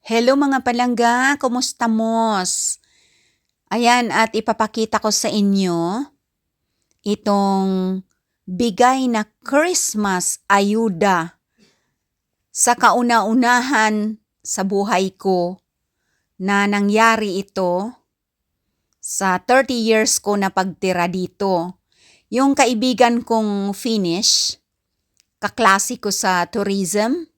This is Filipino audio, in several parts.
Hello mga palangga, kumusta mos? Ayan, at ipapakita ko sa inyo itong bigay na Christmas ayuda sa kauna-unahan sa buhay ko na nangyari ito sa 30 years ko na pagtira dito. Yung kaibigan kong Finnish, kaklase ko sa tourism,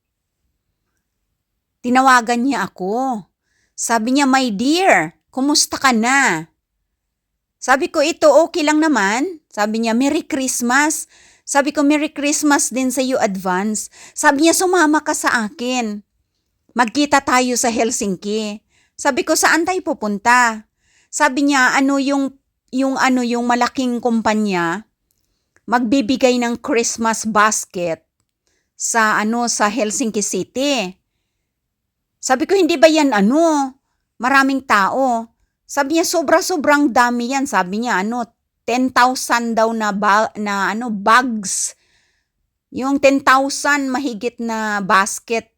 tinawagan niya ako. Sabi niya, "My dear, kumusta ka na?" Sabi ko, "Ito okay lang naman." Sabi niya, "Merry Christmas." Sabi ko, "Merry Christmas din sa iyo advance." Sabi niya, "Sumama ka sa akin. Magkita tayo sa Helsinki." Sabi ko, "Saan tayo pupunta?" Sabi niya, yung malaking kumpanya magbibigay ng Christmas basket sa Helsinki City. Sabi ko, "Hindi ba yan maraming tao?" Sabi niya, "Sobra-sobrang dami yan." Sabi niya, 10,000 daw na bags. Yung 10,000 mahigit na basket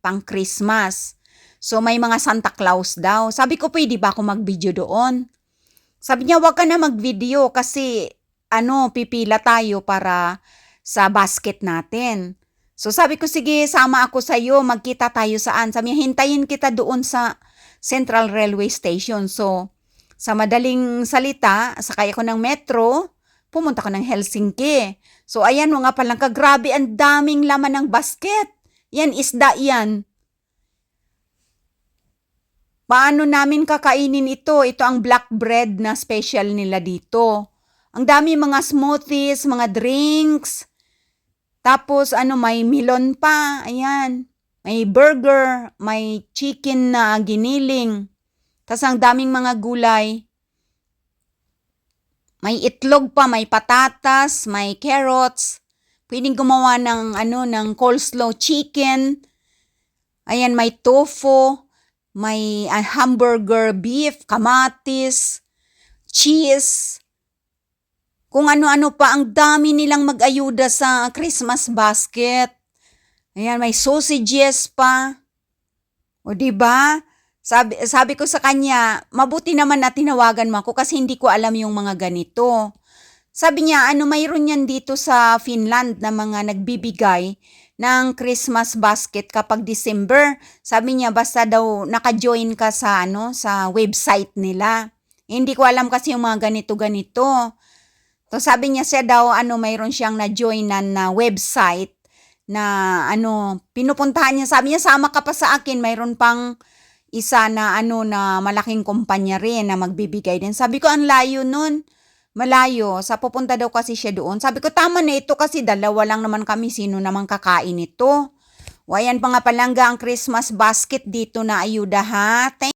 pang Christmas. So may mga Santa Claus daw. Sabi ko, "Pwede ba ako mag-video doon?" Sabi niya, "Wag ka na mag-video kasi pipila tayo para sa basket natin." So sabi ko, "Sige, sama ako sa iyo, magkita tayo saan?" Sabi niya, "Hintayin kita doon sa Central Railway Station." So sa madaling salita, sakay ako ng metro, pumunta ko ng Helsinki. So ayan mga palangka, grabe ang daming laman ng basket. Yan, isda yan. Paano namin kakainin ito? Ito ang black bread na special nila dito. Ang dami mga smoothies, mga drinks. Tapos may melon pa, ayan. May burger, may chicken na giniling. Tapos ang daming mga gulay. May itlog pa, may patatas, may carrots. Pwedeng gumawa ng coleslaw chicken. Ayan, may tofu, may hamburger beef, kamatis, cheese. Kung ano-ano pa, ang dami nilang mag-ayuda sa Christmas basket. Ayan, may sausages pa. O diba? Sabi ko sa kanya, mabuti naman na tinawagan mo ako kasi hindi ko alam yung mga ganito. Sabi niya, mayroon yan dito sa Finland na mga nagbibigay ng Christmas basket kapag December. Sabi niya, basta daw naka-join ka sa website nila. Hindi ko alam kasi yung mga ganito-ganito. So sabi niya daw mayroon siyang na-joinan na website na pinupuntahan niya. Sabi niya, "Sama ka pa sa akin, mayroon pang isa na na malaking kumpanya rin na magbibigay din." Sabi ko, "Ang layo nun." Malayo, sa pupunta daw kasi siya doon. Sabi ko, "Tama na ito kasi dalawa lang naman kami, sino naman kakain ito?" O ayan pa nga palangga ang Christmas basket dito na ayuda ha.